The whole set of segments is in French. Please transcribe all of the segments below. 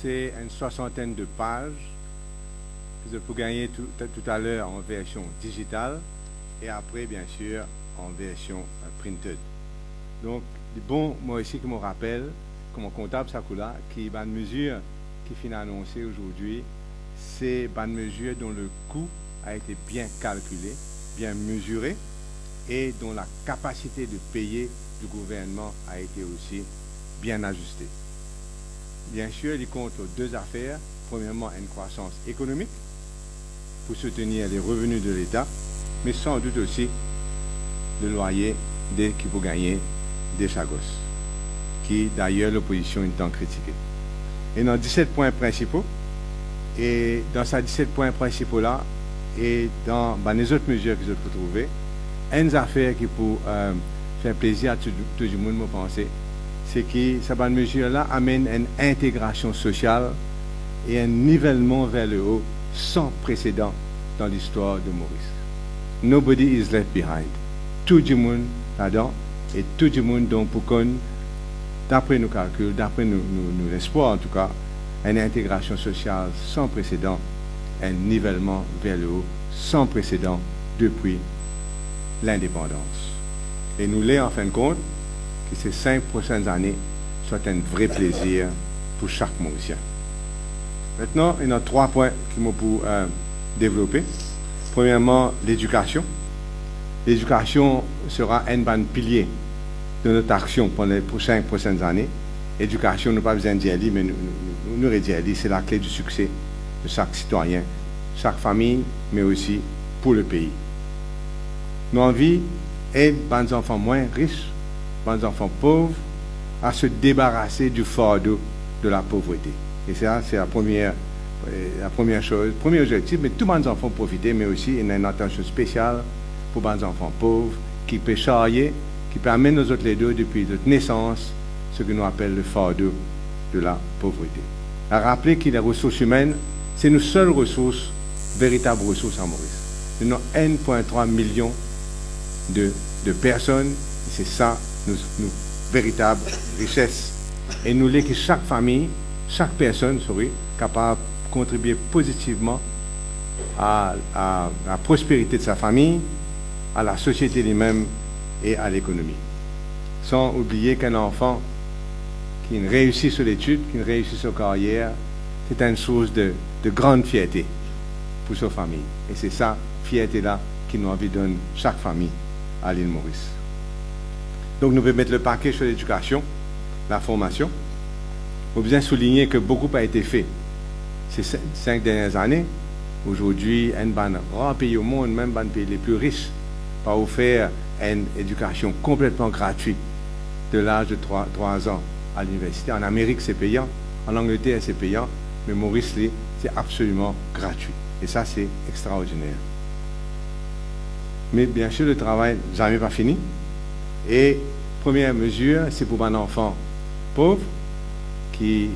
c'est une soixantaine de pages que vous gagner tout à l'heure en version digitale et après, bien sûr, en version printed. Donc, bon, moi aussi, qui me rappelle, comme comptable Sakula, qui est une mesure qui finit annoncée aujourd'hui, c'est une mesure dont le coût a été bien calculé, bien mesuré, et dont la capacité de payer du gouvernement a été aussi bien ajustée. Bien sûr, il compte deux affaires. Premièrement, une croissance économique pour soutenir les revenus de l'État, mais sans doute aussi le loyer qu'il faut gagner des chagos, qui d'ailleurs l'opposition est en critiquée. Et dans 17 points principaux, et dans ces 17 points principaux-là, et dans les autres mesures que je peux trouver, une affaire qui pour faire plaisir à tout le monde, me penser, c'est que cette mesure-là amène une intégration sociale et un nivellement vers le haut sans précédent dans l'histoire de Maurice. Nobody is left behind. Tout le monde là-dedans et tout le monde donc pour qu'on, d'après nos calculs, d'après nos espoirs en tout cas, une intégration sociale sans précédent, un nivellement vers le haut sans précédent depuis l'indépendance. Et nous l'est en fin de compte que ces 5 prochaines années soient un vrai plaisir pour chaque Mauricien. Maintenant, il y a 3 points qui m'ont pour développer. Premièrement, l'éducation. L'éducation sera un bon pilier de notre action pendant les 5 prochaines années. L'éducation, nous pas besoin d'y aller, mais nous dire, c'est la clé du succès de chaque citoyen, chaque famille, mais aussi pour le pays. Nous envie aide les enfants moins riches, les enfants pauvres, à se débarrasser du fardeau de la pauvreté. Et ça, c'est la première chose, le premier objectif, mais tous les enfants profiter, mais aussi il y a une attention spéciale pour les enfants pauvres, qui peut charrier, qui peut amener nos autres les deux depuis notre naissance, ce que nous appelons le fardeau de la pauvreté. À rappeler que les ressources humaines, c'est nos seules ressources, véritables ressources en Maurice. Nous avons 1,3 million de personnes, c'est ça, nos véritables richesses. Et nous voulons que chaque famille, chaque personne, capable de contribuer positivement à la prospérité de sa famille, à la société elle-même et à l'économie. Sans oublier qu'un enfant qui réussit sur l'étude, qui réussit sur la carrière, c'est une source de grande fierté pour sa famille. Et c'est ça, fierté-là, qui nous envie de donner chaque famille à l'île Maurice. Donc nous pouvons mettre le paquet sur l'éducation, la formation. Il faut bien souligner que beaucoup a été fait ces 5 dernières années. Aujourd'hui, un grand pays au monde, même un pays les plus riches, a offert une éducation complètement gratuite de l'âge de 3 ans à l'université. En Amérique, c'est payant. En Angleterre, c'est payant. Mais Maurice, c'est absolument gratuit. Et ça, c'est extraordinaire. Mais bien sûr, le travail n'est jamais pas fini. Et première mesure, c'est pour un enfant pauvre qui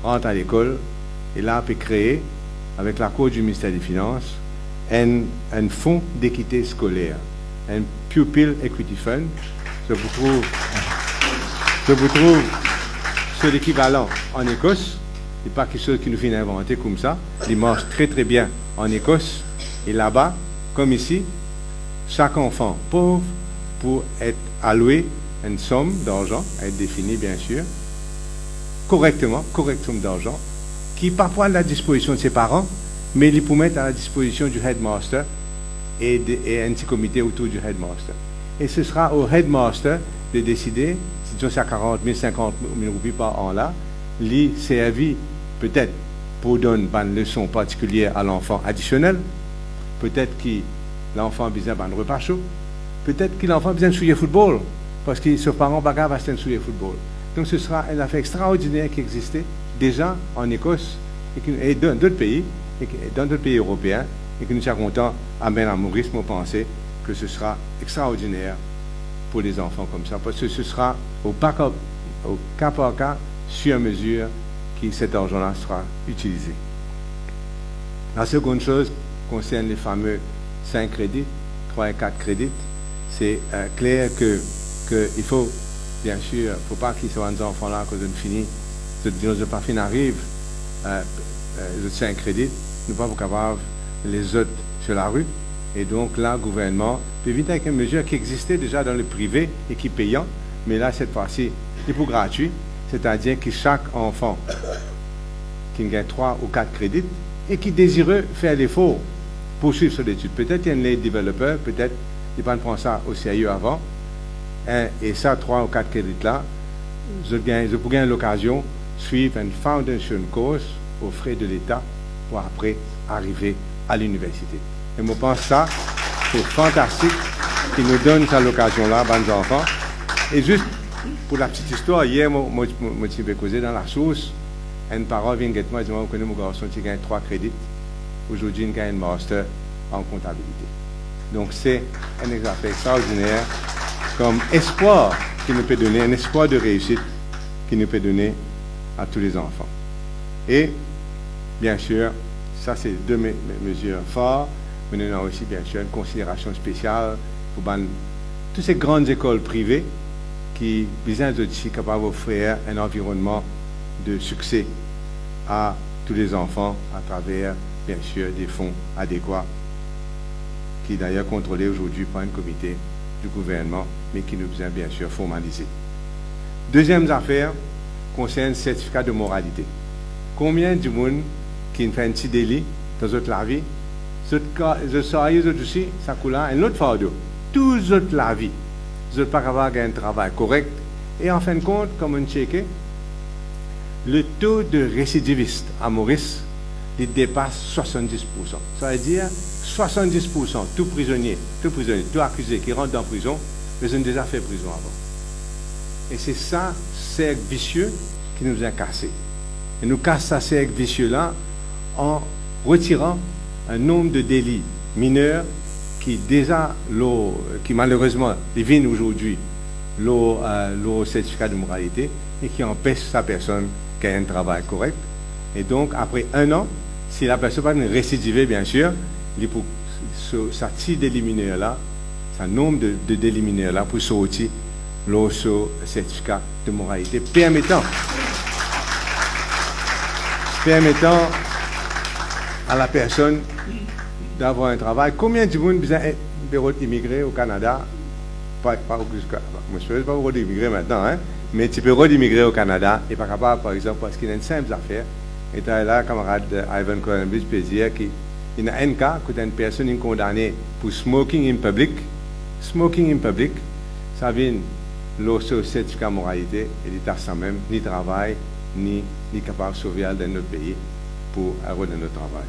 rentre à l'école et là peut créer, avec l'accord du ministère des Finances, un fonds d'équité scolaire, un Pupil Equity Fund. Je vous trouve c'est l'équivalent en Écosse. C'est pas quelque chose qui nous vient d'inventer comme ça. Il marche très très bien en Écosse. Et là-bas, comme ici, chaque enfant pauvre pour être alloué une somme d'argent, à être définie bien sûr, correcte somme d'argent, qui parfois à la disposition de ses parents, mais il peut mettre à la disposition du headmaster et un petit comité autour du headmaster. Et ce sera au headmaster de décider, si c'est à 40 000, 50 000 roupies par an là, lui servi peut-être pour donner une leçon particulière à l'enfant additionnel, peut-être que l'enfant a besoin d'un repas chaud, peut-être que l'enfant a besoin de jouer au football, parce que ses parents va se jouer au football. Donc ce sera une affaire extraordinaire qui existait déjà en Écosse et dans d'autres pays, européens, et que nous sommes contents à mettre à Maurice, moi penser que ce sera extraordinaire pour les enfants comme ça, parce que ce sera au cas par cas, sur mesure, que cet argent-là sera utilisé. La seconde chose concerne les fameux 5 crédits, 3 et 4 crédits. C'est clair qu'il faut, bien sûr, il ne faut pas qu'ils soient des enfants-là quand on finit nos parfums arrivent, les 5 crédits, nous ne sommes pas capables les autres sur la rue. Et donc là, le gouvernement peut vite avec une mesure qui existait déjà dans le privé et qui est payant, mais là, cette fois-ci, c'est pour gratuit, c'est-à-dire que chaque enfant qui gagne 3 ou 4 crédits et qui désireux faire l'effort pour suivre son étude. Peut-être qu'il y a un développeur, peut-être il ne prend ça au sérieux avant, et ça, 3 ou 4 crédits-là, je peux gagner l'occasion de suivre une foundation course aux frais de l'État pour après arriver à l'université. Et je pense que ça, c'est fantastique qui nous donne cette occasion-là, bons enfants. Et juste pour la petite histoire, hier, je suis causé dans la source, un parent vient de moi et dit, vous connaissez mon garçon qui gagne 3 crédits. Aujourd'hui, il gagne un master en comptabilité. Donc, c'est un exemple extraordinaire comme espoir qui nous peut donner, un espoir de réussite qui nous peut donner à tous les enfants. Et, bien sûr, ça, c'est 2 mesures fortes. Mais nous avons aussi, bien sûr, une considération spéciale pour toutes ces grandes écoles privées qui, bien aussi, capables d'offrir un environnement de succès à tous les enfants à travers, bien sûr, des fonds adéquats qui, d'ailleurs, contrôlés aujourd'hui par un comité du gouvernement, mais qui nous besoin, bien sûr, formaliser. Deuxième affaire concerne le certificat de moralité. Combien de monde qui fait un petit délit dans la vie, je sais aussi, ça coule un autre fardeau. Toute la vie, je ne peux pas avoir un travail correct. Et en fin de compte, comme on check, le taux de récidiviste à Maurice, il dépasse 70%. Ça veut dire 70%, tout prisonnier, tout accusé qui rentre dans la prison, mais ont déjà fait prison avant. Et c'est ça, cercle vicieux qui nous a cassé. Et nous casse ce cercle vicieux-là en retirant un nombre de délits mineurs qui déjà, qui malheureusement, viennent aujourd'hui le certificat de moralité et qui empêche sa personne qui a un travail correct. Et donc, après 1 an, si la personne va récidiver, bien sûr, ça petit délit mineur-là, ce nombre de délits mineurs-là pour sortir le certificat de moralité permettant à la personne d'avoir un travail. Combien de monde besoin d'immigrés au Canada? Moi, je ne sais pas où immigrer maintenant, hein? Mais tu peux immigrer au Canada et pas capable, par exemple, parce qu'il y a une simple affaire. Et là, camarade Ivan Columbus peut dire qu'il y a un cas où une personne est condamnée pour smoking in public. Smoking in public, ça vient le certificat de moralité et l'État sans même ni travail, ni capable de sauver dans notre pays pour avoir de notre travail.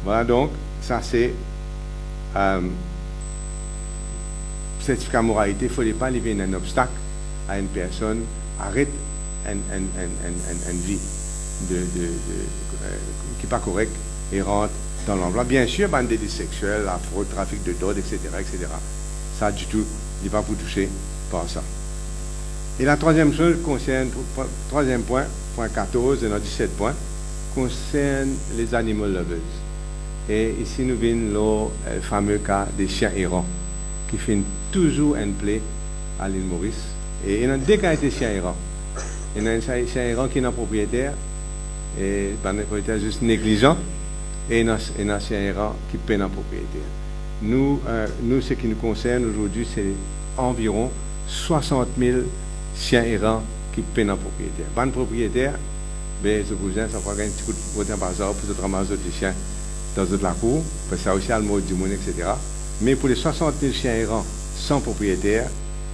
Voilà donc, ça c'est certificat de moralité. Il ne fallait pas lever un obstacle à une personne, arrête une vie qui n'est pas correcte et rentre dans l'emploi. Bien sûr, bande délits sexuels, la fraude, trafic de drogue, etc., etc. Ça, du tout, il n'est pas pour toucher par ça. Et la troisième chose concerne, troisième point, point 14 et notre 17 points, concerne les animaux lovers. Et ici, nous venons le fameux cas des chiens errants qui finissent toujours un plaie à l'île Maurice. Et il y a 2 cas de chiens errants. Il y a un chien errant qui est un propriétaire, et un propriétaire juste négligent, et il y a un chien errant qui paie un propriétaire. Nous, ce qui nous concerne aujourd'hui, c'est environ 60 000 chiens errants qui paient un propriétaire. Un propriétaire, ben, ce cousin, ça fera un petit coup de bazar pour se ramasser des chiens dans la cour, parce que ça aussi a le mot du monde, etc. Mais pour les 60 000 chiens errants sans propriétaire,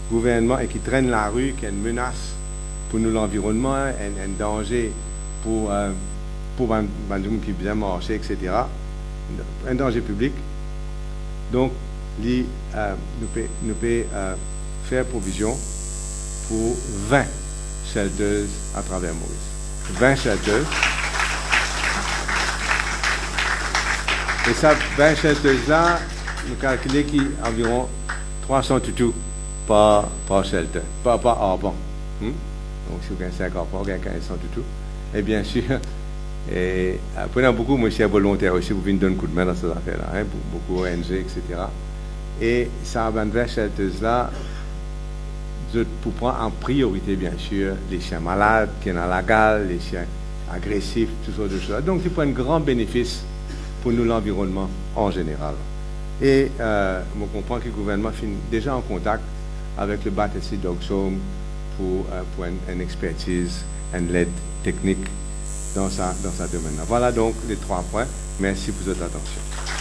le gouvernement et qui traînent la rue, qui est une menace pour nous l'environnement, un danger pour les gens qui viennent marcher, etc. Un danger public. Donc, nous pouvons faire provision pour 20 shelters à travers Maurice. 20 shelters. Et ça, 20 shelters-là, nous calculons qu'il y a environ 300 toutous par shelter, par arbre. Donc, si vous avez 5 arbres, vous avez 100 toutous. Et bien sûr, prenons beaucoup, moi, je suis volontaire aussi, vous venez donner un coup de main dans ces affaires-là, hein, beaucoup ONG, etc. Et ça, 20 shelters-là, pour prendre en priorité, bien sûr, les chiens malades, qui sont dans la gale, les chiens agressifs, tout sortes de choses. Donc, c'est pour un grand bénéfice pour nous, l'environnement en général. Et je comprends que le gouvernement est déjà en contact avec le Battersea Dogs Home pour une expertise, une aide technique dans sa domaine. Voilà donc les 3 points. Merci pour votre attention.